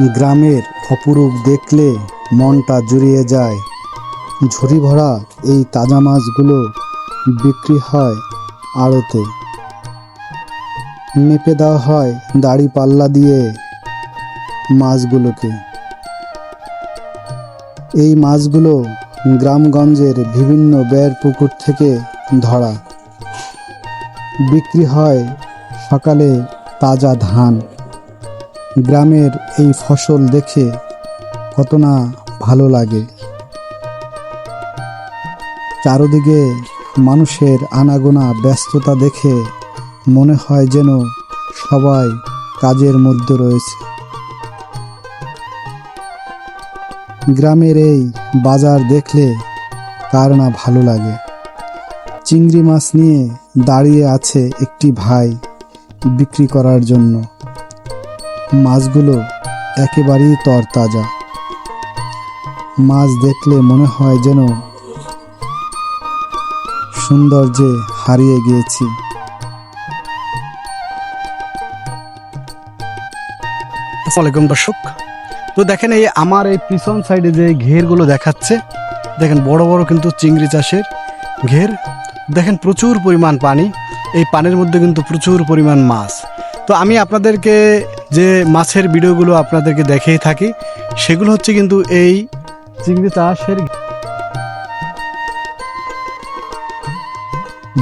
গ্রামের অপরূপ দেখলে মনটা জুড়িয়ে যায়। ঝুড়ি ভরা এই তাজা মাছগুলো বিক্রি হয় আড়তে। মেপে দেওয়া হয় দাড়ি পাল্লা দিয়ে মাছগুলোকে। এই মাছগুলো গ্রামগঞ্জের বিভিন্ন বের পুকুর থেকে ধরা। বিক্রি হয় সকালে তাজা ধান। গ্রামের এই ফসল দেখে কত না ভালো লাগে। চারদিকে মানুষের আনাগোনা ব্যস্ততা দেখে মনে হয় যেন সবাই কাজের মধ্যে রয়েছে। গ্রামের এই বাজার দেখলে কার না ভালো লাগে। চিংড়ি মাছ নিয়ে দাঁড়িয়ে আছে একটি ভাই বিক্রি করার জন্য। মাছগুলো একেবারেই তরতাজা। মাছ দেখলে মনে হয় যেন সৌন্দর্যে হারিয়ে গিয়েছি। আসসালামু আলাইকুম দর্শক। তো দেখেন এই আমার এই পিছন সাইডে যে ঘেরগুলো দেখাচ্ছে, দেখেন বড় বড় কিন্তু চিংড়ি চাষের ঘের। দেখেন প্রচুর পরিমাণ পানি, এই পানির মধ্যে কিন্তু প্রচুর পরিমাণ মাছ। তো আমি আপনাদেরকে যে মাছের ভিডিওগুলো আপনাদেরকে দেখেই থাকি, সেগুলো হচ্ছে কিন্তু এই চিংড়ি চাষের।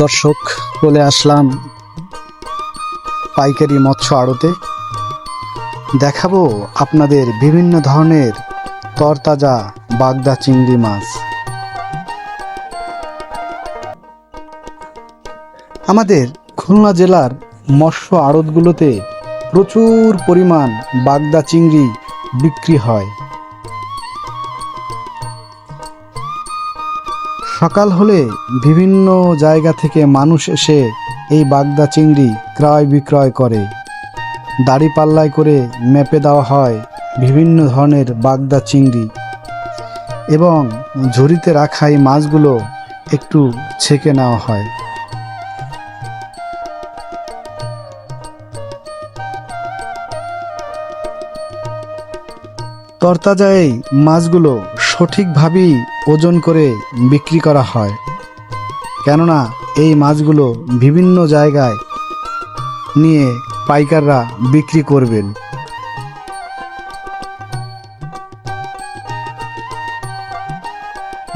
দর্শক, চলে আসলাম পাইকারি মৎস্য আড়তে। দেখাবো আপনাদের বিভিন্ন ধরনের তরতাজা বাগদা চিংড়ি মাছ। আমাদের খুলনা জেলার মৎস্য আড়তগুলোতে প্রচুর পরিমাণ বাগদা চিংড়ি বিক্রি হয়। সকাল হলে বিভিন্ন জায়গা থেকে মানুষ এসে এই বাগদা চিংড়ি ক্রয় বিক্রয় করে। দাড়ি পাল্লায় করে মেপে দেওয়া হয় বিভিন্ন ধরনের বাগদা চিংড়ি এবং ঝুড়িতে রাখা এই মাছগুলো একটু ছেঁকে নেওয়া হয়। তরতাজা এই মাছগুলো সঠিকভাবেই ওজন করে বিক্রি করা হয়, কেননা এই মাছগুলো বিভিন্ন জায়গায় নিয়ে পাইকাররা বিক্রি করবেন।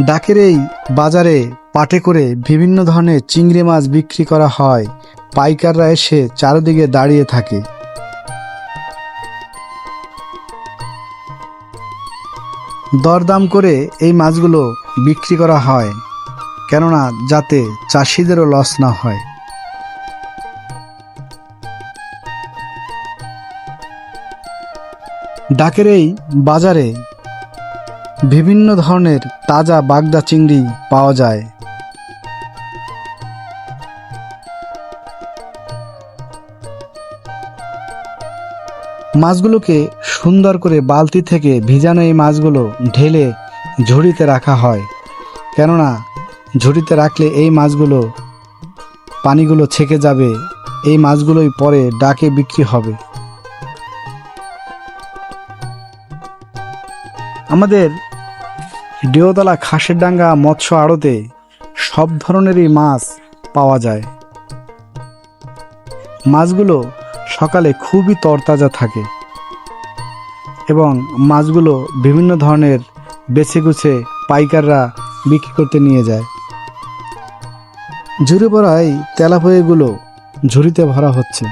ডাকের এই বাজারে পাটে করে বিভিন্ন ধরনের চিংড়ি মাছ বিক্রি করা হয়। পাইকাররা এসে চারিদিকে দাঁড়িয়ে থাকে। দরদাম করে এই মাছগুলো বিক্রি করা হয়, কেননা যাতে চাষিদেরও লস না হয়। ডাকের এই বাজারে বিভিন্ন ধরনের তাজা বাগদা চিংড়ি পাওয়া যায়। মাছগুলোকে সুন্দর করে বালতি থেকে ভিজানো এই মাছগুলো ঢেলে ঝুড়িতে রাখা হয়, কেননা ঝুড়িতে রাখলে এই মাছগুলো পানিগুলো ছেঁকে যাবে। এই মাছগুলোই পরে ডাকে বিক্রি হবে। আমাদের ডিওতলা খাসেরডাঙ্গা মৎস্য আড়তে সব ধরনেরই মাছ পাওয়া যায়। মাছগুলো সকালে খুবই তরতাজা থাকে এবং মাছগুলো বিভিন্ন ধরনের বেছে গুছে পাইকাররা বিক্রি করতে নিয়ে যায়। ঝুড়ি ভরা এই তেলাপোয়াগুলো ঝুড়িতে ভরা হচ্ছে,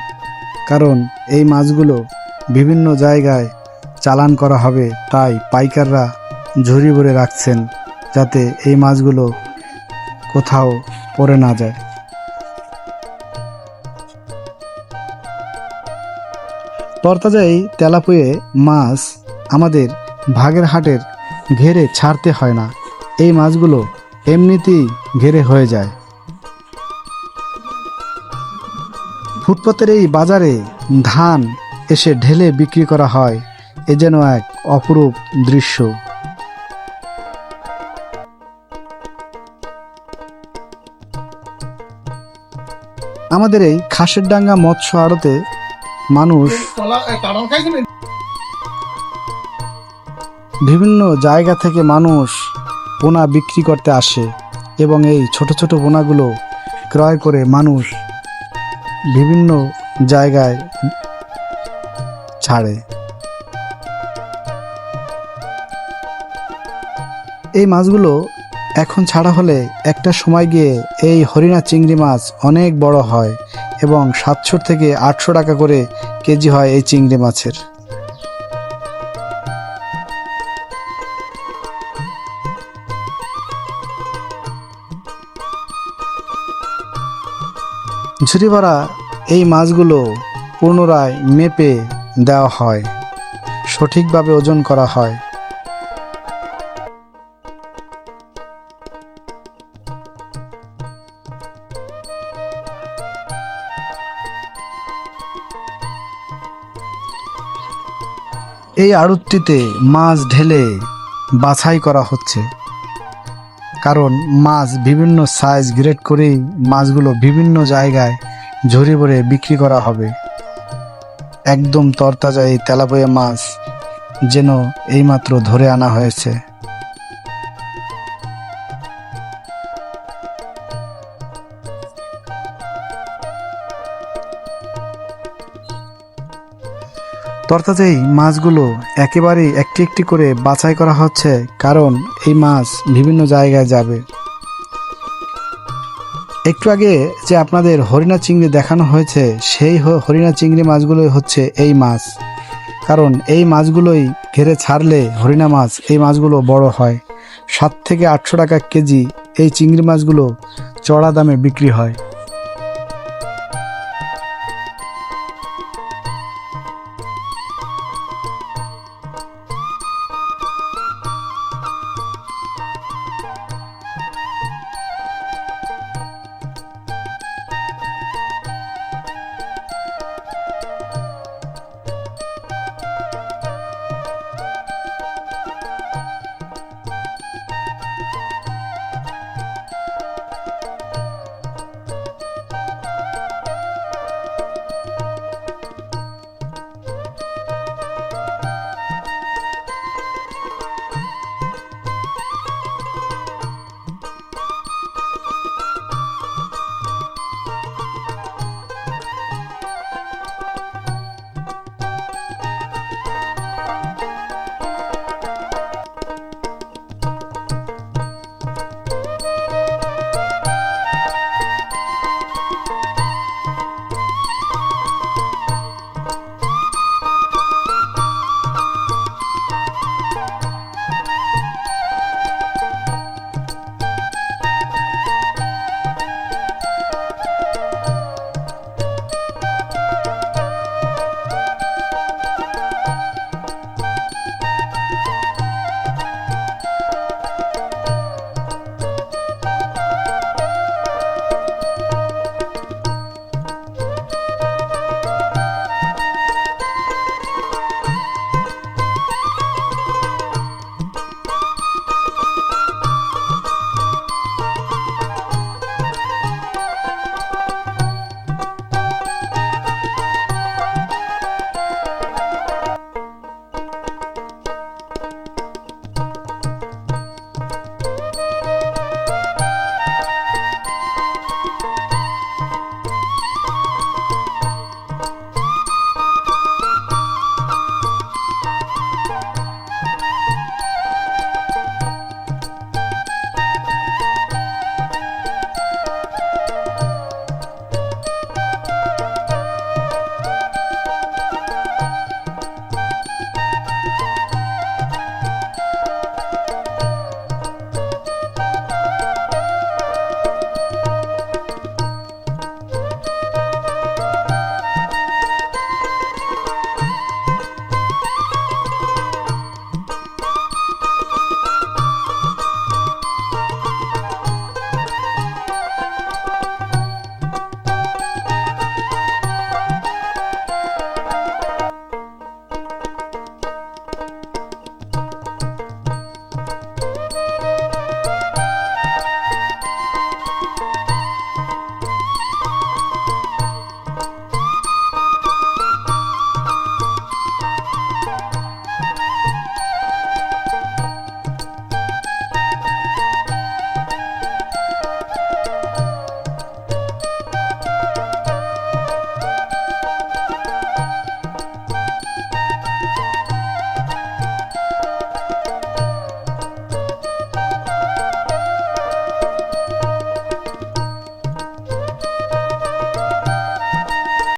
কারণ এই মাছগুলো বিভিন্ন জায়গায় চালান করা হবে, তাই পাইকাররা ঝুড়ি ভরে রাখছেন যাতে এই মাছগুলো কোথাও পড়ে না যায়। তরতাজা এই তেলাপোয়া মাছ আমাদের ভাগের হাটের ঘেরে ছাড়তে হয় না। এই মাছগুলো এমনিতেই ঘেরে হয়ে যায়। ফুটপাতের এই বাজারে ধান এসে ঢেলে বিক্রি করা হয়, এ যেন এক অপরূপ দৃশ্য। আমাদের এই খাসেরডাঙ্গা মৎস্য আড়তে মানুষ বিভিন্ন জায়গা থেকে মানুষ পোনা বিক্রি করতে আসে এবং এই ছোট ছোট পোনাগুলো ক্রয় করে মানুষ বিভিন্ন জায়গায় ছাড়ে। এই মাছগুলো এখন ছাড়া হলে একটা সময় গিয়ে এই হরিণা চিংড়ি মাছ অনেক বড় হয় এবং 700 থেকে 800 টাকা করে কেজি হয় এই চিংড়ি মাছের। ঝুড়ি ভরা এই মাছগুলো পুনরায় মেপে দেওয়া হয়, সঠিকভাবে ওজন করা হয়। এই আড়তটিতে মাছ ঢেলে বাছাই করা হচ্ছে, কারণ মাছ বিভিন্ন সাইজ গ্রেড করেই মাছগুলো বিভিন্ন জায়গায় ঝুড়ি ভরে বিক্রি করা হবে। একদম তরতাজা এই তেলাপিয়া মাছ যেন এইমাত্র ধরে আনা হয়েছে। তরতাজা এই মাছগুলো একেবারেই একটি একটি করে বাছাই করা হচ্ছে, কারণ এই মাছ বিভিন্ন জায়গায় যাবে। একটু আগে যে আপনাদের হরিণা চিংড়ি দেখানো হয়েছে, সেই হরিণা চিংড়ি মাছগুলোই হচ্ছে এই মাছ, কারণ এই মাছগুলোই ঘেরে ছাড়লে হরিণা মাছ এই মাছগুলো বড় হয়। 7 থেকে 800 টাকা কেজি এই চিংড়ি মাছগুলো চড়া দামে বিক্রি হয়।